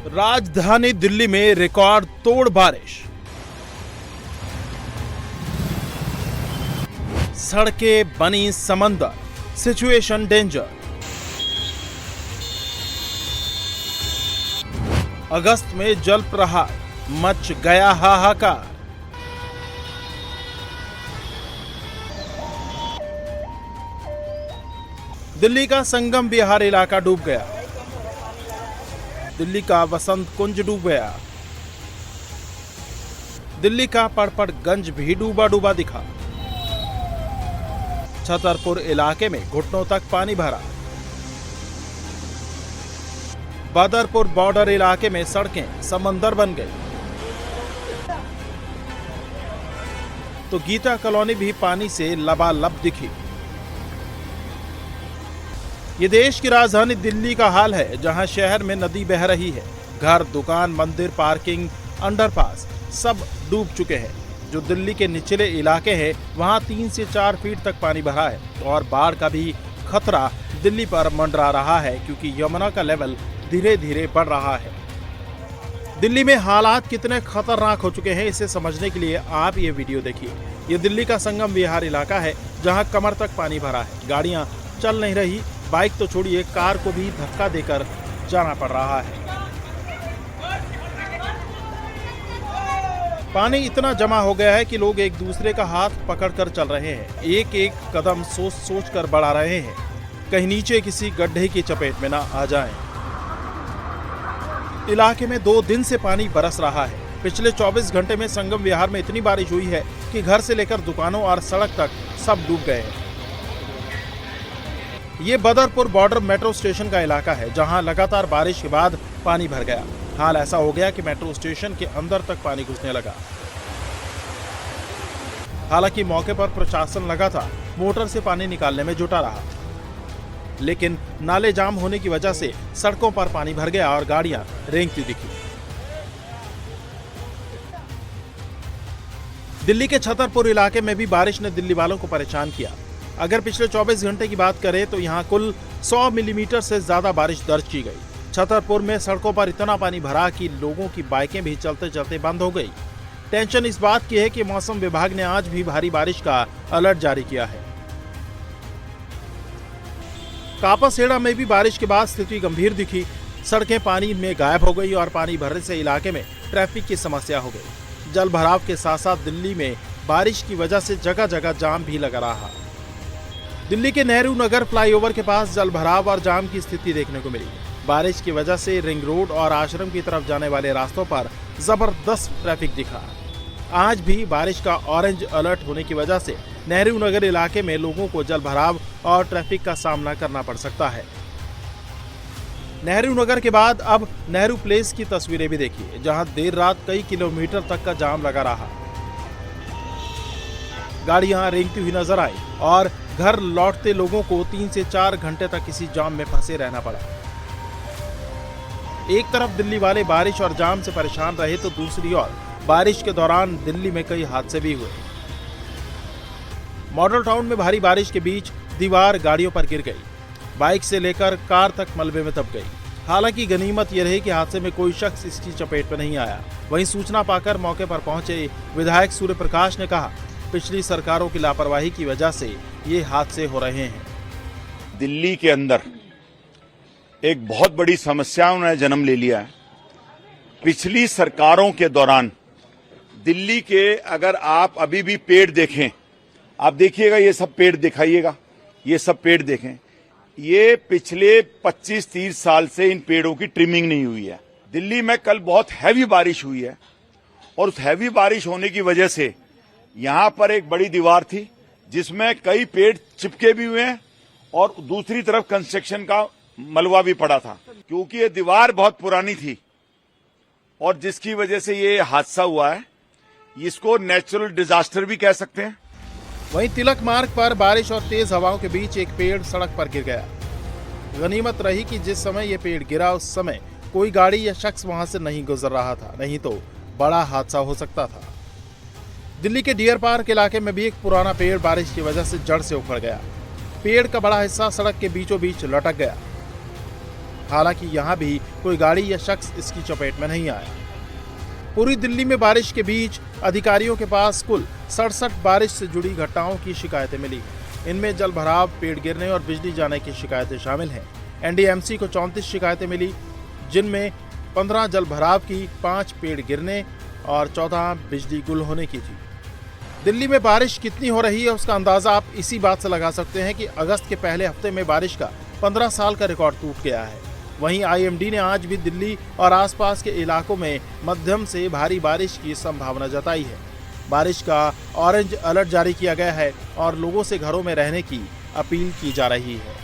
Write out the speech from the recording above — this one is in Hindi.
राजधानी दिल्ली में रिकॉर्ड तोड़ बारिश। सड़कें बनी समंदर, सिचुएशन डेंजर। अगस्त में जल प्रहार, मच गया हाहाकार। दिल्ली का संगम विहार इलाका डूब गया। दिल्ली का वसंत कुंज डूब गया। दिल्ली का पड़पड़गंज भी डूबा डूबा दिखा। छतरपुर इलाके में घुटनों तक पानी भरा। बदरपुर बॉर्डर इलाके में सड़कें समंदर बन गई। तो गीता कॉलोनी भी पानी से लबालब दिखी। ये देश की राजधानी दिल्ली का हाल है, जहां शहर में नदी बह रही है। घर, दुकान, मंदिर, पार्किंग, अंडरपास सब डूब चुके हैं। जो दिल्ली के निचले इलाके हैं, वहां 3 से 4 फीट तक पानी भरा है और बाढ़ का भी खतरा दिल्ली पर मंडरा रहा है, क्योंकि यमुना का लेवल धीरे धीरे बढ़ रहा है। दिल्ली में हालात कितने खतरनाक हो चुके हैं, इसे समझने के लिए आप ये वीडियो देखिए। ये दिल्ली का संगम विहार इलाका है, जहां कमर तक पानी भरा है। गाड़ियां चल नहीं रही, बाइक तो छोड़िए, कार को भी धक्का देकर जाना पड़ रहा है। पानी इतना जमा हो गया है कि लोग एक दूसरे का हाथ पकड़कर चल रहे हैं। एक एक कदम सोच सोच कर बढ़ा रहे हैं, कहीं नीचे किसी गड्ढे की चपेट में ना आ जाएं। इलाके में 2 दिन से पानी बरस रहा है। पिछले 24 घंटे में संगम विहार में इतनी बारिश हुई है कि घर से लेकर दुकानों और सड़क तक सब डूब गए हैं। ये बदरपुर बॉर्डर मेट्रो स्टेशन का इलाका है, जहां लगातार बारिश के बाद पानी भर गया। हाल ऐसा हो गया कि मेट्रो स्टेशन के अंदर तक पानी घुसने लगा। हालांकि मौके पर प्रशासन लगातार मोटर से पानी निकालने में जुटा रहा, लेकिन नाले जाम होने की वजह से सड़कों पर पानी भर गया और गाड़ियां रेंगती दिखी। दिल्ली के छतरपुर इलाके में भी बारिश ने दिल्ली वालों को परेशान किया। अगर पिछले 24 घंटे की बात करें तो यहां कुल 100 मिलीमीटर से ज्यादा बारिश दर्ज की गई। छतरपुर में सड़कों पर इतना पानी भरा कि लोगों की बाइकें भी चलते चलते बंद हो गई। टेंशन इस बात की है कि मौसम विभाग ने आज भी भारी बारिश का अलर्ट जारी किया है। कापासेड़ा में भी बारिश के बाद स्थिति गंभीर दिखी। सड़कें पानी में गायब हो गई और पानी भरने से इलाके में ट्रैफिक की समस्या हो गई। जल भराव के साथ साथ दिल्ली में बारिश की वजह से जगह जगह जाम भी लगा रहा। दिल्ली के नेहरू नगर फ्लाईओवर के पास जल भराव और जाम की स्थिति देखने को मिली। बारिश की वजह से रिंग रोड और आश्रम की तरफ जाने वाले रास्तों पर जबरदस्त ट्रैफिक दिखा। आज भी बारिश का ऑरेंज अलर्ट होने की वजह से नेहरू नगर इलाके में लोगों को जल भराव और ट्रैफिक का सामना करना पड़ सकता है। नेहरू नगर के बाद अब नेहरू प्लेस की तस्वीरें भी देखिए, जहां देर रात कई किलोमीटर तक का जाम लगा रहा। गाड़ियां रेंगती हुई नजर आई और घर लौटते लोगों को 3 से 4 घंटे तक इसी जाम में फंसे रहना पड़ा। एक तरफ दिल्ली वाले बारिश और जाम से परेशान रहे, तो दूसरी ओर बारिश के दौरान दिल्ली में कई हादसे भी हुए। मॉडल टाउन में भारी बारिश के बीच दीवार गाड़ियों पर गिर गई। बाइक से लेकर कार तक मलबे में दब गई। हालांकि गनीमत यह रही कि हादसे में कोई शख्स इसकी चपेट में नहीं आया। वहीं सूचना पाकर मौके पर पहुंचे विधायक सूर्य प्रकाश ने कहा, पिछली सरकारों की लापरवाही की वजह से ये हादसे हो रहे हैं। दिल्ली के अंदर एक बहुत बड़ी समस्या ने जन्म ले लिया है। पिछली सरकारों के दौरान दिल्ली के, अगर आप अभी भी पेड़ देखें, आप देखिएगा, ये सब पेड़ दिखाइएगा, ये सब पेड़ देखें, ये पिछले 25-30 साल से इन पेड़ों की ट्रिमिंग नहीं हुई है। दिल्ली में कल बहुत हैवी बारिश हुई है और उस हैवी बारिश होने की वजह से यहां पर एक बड़ी दीवार थी जिसमें कई पेड़ चिपके भी हुए हैं और दूसरी तरफ कंस्ट्रक्शन का मलबा भी पड़ा था, क्योंकि ये दीवार बहुत पुरानी थी और जिसकी वजह से ये हादसा हुआ है। इसको नेचुरल डिजास्टर भी कह सकते हैं। वहीं तिलक मार्ग पर बारिश और तेज हवाओं के बीच एक पेड़ सड़क पर गिर गया। गनीमत रही कि जिस समय ये पेड़ गिरा उस समय कोई गाड़ी या शख्स वहां से नहीं गुजर रहा था, नहीं तो बड़ा हादसा हो सकता था। दिल्ली के डियर पार्क इलाके में भी एक पुराना पेड़ बारिश की वजह से जड़ से उखड़ गया। पेड़ का बड़ा हिस्सा सड़क के बीचों बीच लटक गया। हालांकि यहां भी कोई गाड़ी या शख्स इसकी चपेट में नहीं आया। पूरी दिल्ली में बारिश के बीच अधिकारियों के पास कुल 67 बारिश से जुड़ी घटनाओं की शिकायतें मिली। इनमें जल भराव, पेड़ गिरने और बिजली जाने की शिकायतें शामिल हैं। एनडीएमसी को 34 शिकायतें मिली, जिनमें 15 जल भराव की, 5 पेड़ गिरने और 14 बिजली गुल होने की थी। दिल्ली में बारिश कितनी हो रही है उसका अंदाजा आप इसी बात से लगा सकते हैं कि अगस्त के पहले हफ्ते में बारिश का 15 साल का रिकॉर्ड टूट गया है। वहीं आईएमडी ने आज भी दिल्ली और आसपास के इलाकों में मध्यम से भारी बारिश की संभावना जताई है। बारिश का ऑरेंज अलर्ट जारी किया गया है और लोगों से घरों में रहने की अपील की जा रही है।